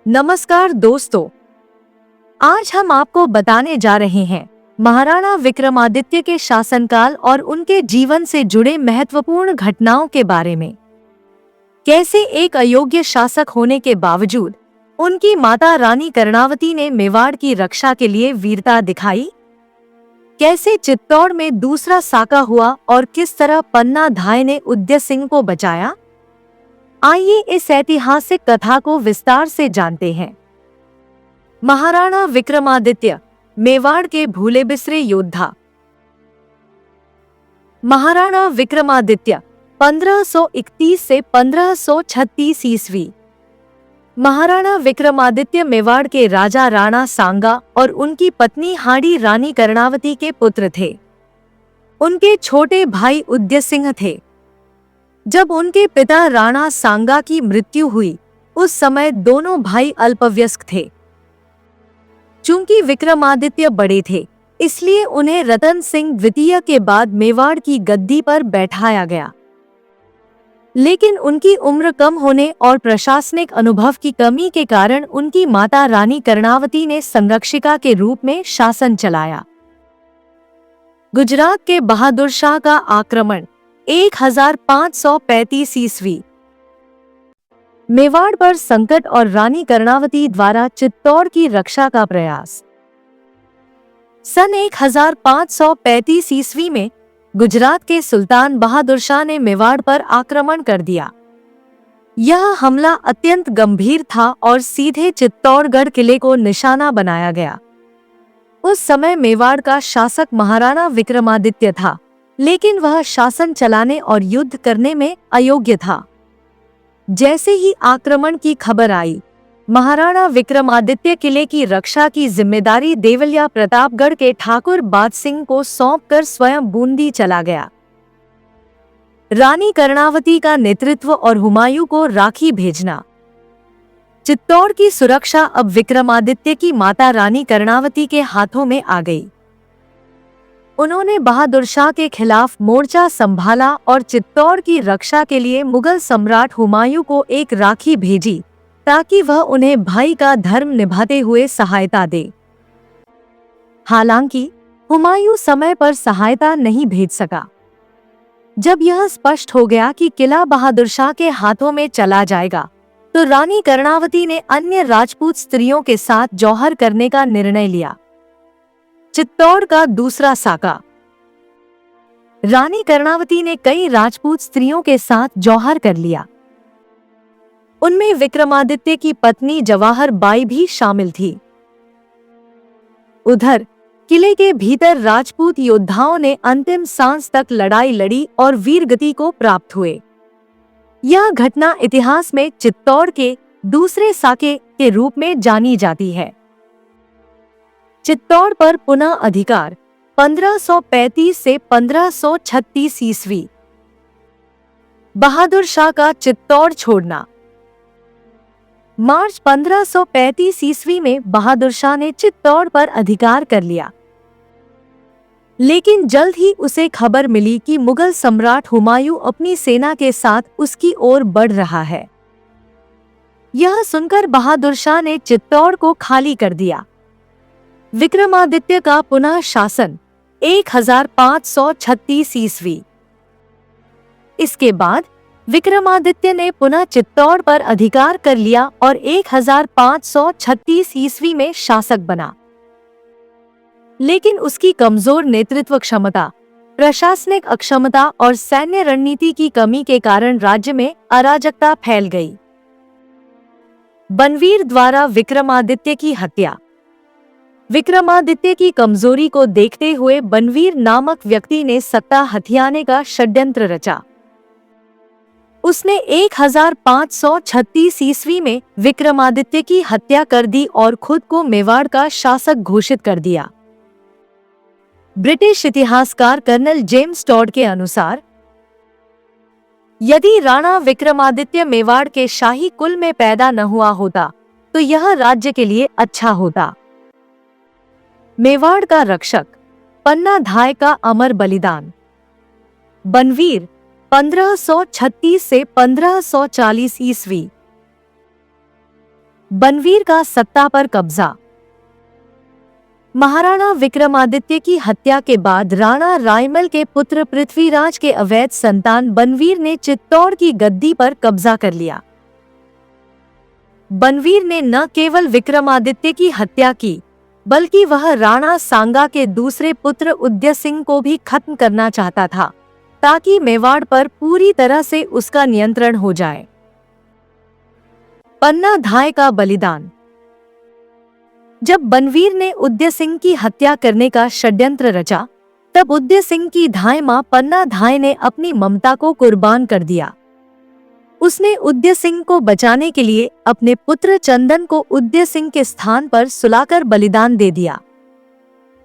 नमस्कार दोस्तों, आज हम आपको बताने जा रहे हैं महाराणा विक्रमादित्य के शासनकाल और उनके जीवन से जुड़े महत्वपूर्ण घटनाओं के बारे में। कैसे एक अयोग्य शासक होने के बावजूद उनकी माता रानी कर्णावती ने मेवाड़ की रक्षा के लिए वीरता दिखाई। कैसे चित्तौड़ में दूसरा साका हुआ और किस तरह पन्ना धाय ने उदय सिंह को बचाया। आइए इस ऐतिहासिक कथा को विस्तार से जानते हैं। महाराणा विक्रमादित्य, मेवाड़ के भूले बिसरे योद्धा। महाराणा विक्रमादित्य 1531 से 1536 ईस्वी। महाराणा विक्रमादित्य मेवाड़ के राजा राणा सांगा और उनकी पत्नी हाड़ी रानी कर्णावती के पुत्र थे। उनके छोटे भाई उदय सिंह थे। जब उनके पिता राणा सांगा की मृत्यु हुई, उस समय दोनों भाई अल्पवयस्क थे। चूंकि विक्रमादित्य बड़े थे, इसलिए उन्हें रतन सिंह द्वितीय के बाद मेवाड़ की गद्दी पर बैठाया गया। लेकिन उनकी उम्र कम होने और प्रशासनिक अनुभव की कमी के कारण उनकी माता रानी कर्णावती ने संरक्षिका के रूप में शासन चलाया। गुजरात के बहादुर शाह का आक्रमण 1535 ईस्वी। मेवाड़ पर संकट और रानी कर्णावती द्वारा चित्तौड़ की रक्षा का प्रयास। सन 1535 ईस्वी में गुजरात के सुल्तान बहादुर शाह ने मेवाड़ पर आक्रमण कर दिया। यह हमला अत्यंत गंभीर था और सीधे चित्तौड़गढ़ किले को निशाना बनाया गया। उस समय मेवाड़ का शासक महाराणा विक्रमादित्य था, लेकिन वह शासन चलाने और युद्ध करने में अयोग्य था। जैसे ही आक्रमण की खबर आई, महाराणा विक्रमादित्य किले की रक्षा की जिम्मेदारी देवलिया प्रतापगढ़ के ठाकुर बाज सिंह को सौंपकर स्वयं बूंदी चला गया। रानी कर्णावती का नेतृत्व और हुमायूं को राखी भेजना। चित्तौड़ की सुरक्षा अब विक्रमादित्य की माता रानी कर्णावती के हाथों में आ गई। उन्होंने बहादुर शाह के खिलाफ मोर्चा संभाला और चित्तौड़ की रक्षा के लिए मुगल सम्राट हुमायूं को एक राखी भेजी, ताकि वह उन्हें भाई का धर्म निभाते हुए सहायता दे। हालांकि हुमायूं समय पर सहायता नहीं भेज सका। जब यह स्पष्ट हो गया कि किला बहादुर शाह के हाथों में चला जाएगा, तो रानी कर्णावती ने अन्य राजपूत स्त्रियों के साथ जौहर करने का निर्णय लिया। चित्तौड़ का दूसरा साका। रानी कर्णावती ने कई राजपूत स्त्रियों के साथ जौहर कर लिया। उनमें विक्रमादित्य की पत्नी जवाहर बाई भी शामिल थी। उधर किले के भीतर राजपूत योद्धाओं ने अंतिम सांस तक लड़ाई लड़ी और वीरगति को प्राप्त हुए। यह घटना इतिहास में चित्तौड़ के दूसरे साके के रूप में जानी जाती है। चित्तौड़ पर पुनः अधिकार 1535 से 1536 ईस्वी। बहादुर शाह का चित्तौड़ छोड़ना। मार्च 1535 ईस्वी में बहादुर शाह ने चित्तौड़ पर अधिकार कर लिया। लेकिन जल्द ही उसे खबर मिली कि मुगल सम्राट हुमायूं अपनी सेना के साथ उसकी ओर बढ़ रहा है। यह सुनकर बहादुर शाह ने चित्तौड़ को खाली कर दिया। विक्रमादित्य का पुनः शासन 1536 ईस्वी। इसके बाद विक्रमादित्य ने पुनः चित्तौड़ पर अधिकार कर लिया और 1536 ईस्वी में शासक बना। लेकिन उसकी कमजोर नेतृत्व क्षमता, प्रशासनिक अक्षमता और सैन्य रणनीति की कमी के कारण राज्य में अराजकता फैल गई। बनवीर द्वारा विक्रमादित्य की हत्या। विक्रमादित्य की कमजोरी को देखते हुए बनवीर नामक व्यक्ति ने सत्ता हथियाने का षड्यंत्र रचा। उसने 1536 ईस्वी में विक्रमादित्य की हत्या कर दी और खुद को मेवाड़ का शासक घोषित कर दिया। ब्रिटिश इतिहासकार कर्नल जेम्स टॉड के अनुसार, यदि राणा विक्रमादित्य मेवाड़ के शाही कुल में पैदा न हुआ होता, तो यह राज्य के लिए अच्छा होता। मेवाड़ का रक्षक, पन्ना धाय का अमर बलिदान। बनवीर 1536 से 1540 ईस्वी। बनवीर का सत्ता पर कब्जा। महाराणा विक्रमादित्य की हत्या के बाद राणा रायमल के पुत्र पृथ्वीराज के अवैध संतान बनवीर ने चित्तौड़ की गद्दी पर कब्जा कर लिया। बनवीर ने न केवल विक्रमादित्य की हत्या की, बल्कि वह राणा सांगा के दूसरे पुत्र उदय सिंह को भी खत्म करना चाहता था, ताकि मेवाड़ पर पूरी तरह से उसका नियंत्रण हो जाए। पन्ना धाय का बलिदान। जब बनवीर ने उदय सिंह की हत्या करने का षड्यंत्र रचा, तब उदय सिंह की धाय मां पन्ना धाय ने अपनी ममता को कुर्बान कर दिया। उसने उदय सिंह को बचाने के लिए अपने पुत्र चंदन को उदय सिंह के स्थान पर सुलाकर बलिदान दे दिया।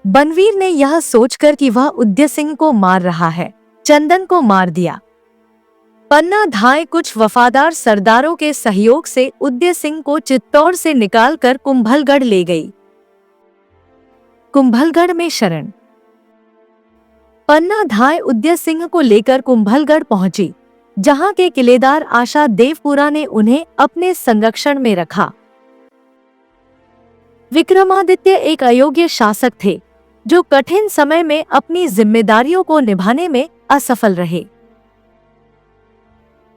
बनवीर ने यह सोचकर कि वह उदय सिंह को मार रहा है, चंदन को मार दिया। पन्ना धाय कुछ वफादार सरदारों के सहयोग से उदय सिंह को चित्तौड़ से निकालकर कुंभलगढ़ ले गई। कुंभलगढ़ में शरण। पन्ना धाय उदय सिंह को लेकर कुंभलगढ़ पहुंची, जहां के किलेदार आशा देवपुरा ने उन्हें अपने संरक्षण में रखा। विक्रमादित्य एक अयोग्य शासक थे, जो कठिन समय में अपनी जिम्मेदारियों को निभाने में असफल रहे।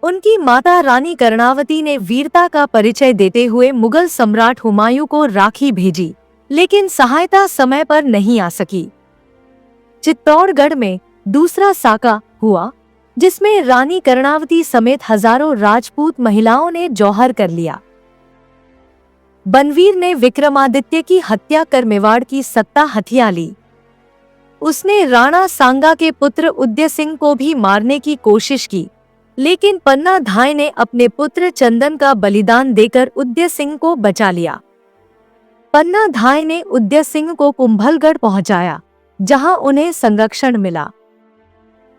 उनकी माता रानी कर्णावती ने वीरता का परिचय देते हुए मुगल सम्राट हुमायूं को राखी भेजी, लेकिन सहायता समय पर नहीं आ सकी। चित्तौड़गढ़ में दूसरा साका हुआ, जिसमें रानी कर्णावती समेत हजारों राजपूत महिलाओं ने जौहर कर लिया। बनवीर ने विक्रमादित्य की हत्या कर मेवाड़ की सत्ता हथिया ली। उसने राणा सांगा के पुत्र उदय सिंह को भी मारने की कोशिश की, लेकिन पन्ना धाय ने अपने पुत्र चंदन का बलिदान देकर उदय सिंह को बचा लिया। पन्ना धाय ने उदय सिंह को कुंभलगढ़ पहुंचाया, जहां उन्हें संरक्षण मिला।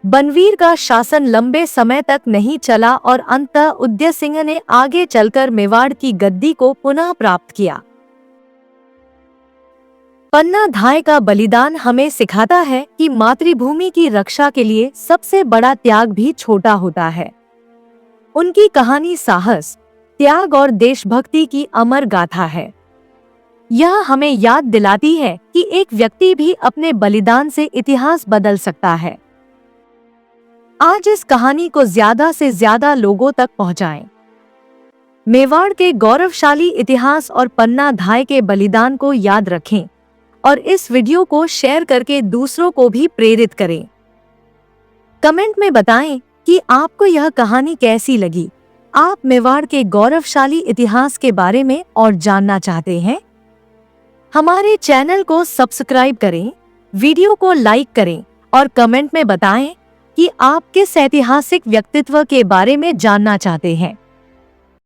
बनवीर का शासन लंबे समय तक नहीं चला और अंततः उदय सिंह ने आगे चलकर मेवाड़ की गद्दी को पुनः प्राप्त किया। पन्ना धाय का बलिदान हमें सिखाता है कि मातृभूमि की रक्षा के लिए सबसे बड़ा त्याग भी छोटा होता है। उनकी कहानी साहस, त्याग और देशभक्ति की अमर गाथा है। यह हमें याद दिलाती है कि एक व्यक्ति भी अपने बलिदान से इतिहास बदल सकता है। आज इस कहानी को ज्यादा से ज्यादा लोगों तक पहुंचाएं। मेवाड़ के गौरवशाली इतिहास और पन्ना धाय के बलिदान को याद रखें और इस वीडियो को शेयर करके दूसरों को भी प्रेरित करें। कमेंट में बताएं कि आपको यह कहानी कैसी लगी। आप मेवाड़ के गौरवशाली इतिहास के बारे में और जानना चाहते हैं? हमारे चैनल को सब्सक्राइब करें, वीडियो को लाइक करें और कमेंट में बताएं कि आप किस ऐतिहासिक व्यक्तित्व के बारे में जानना चाहते हैं।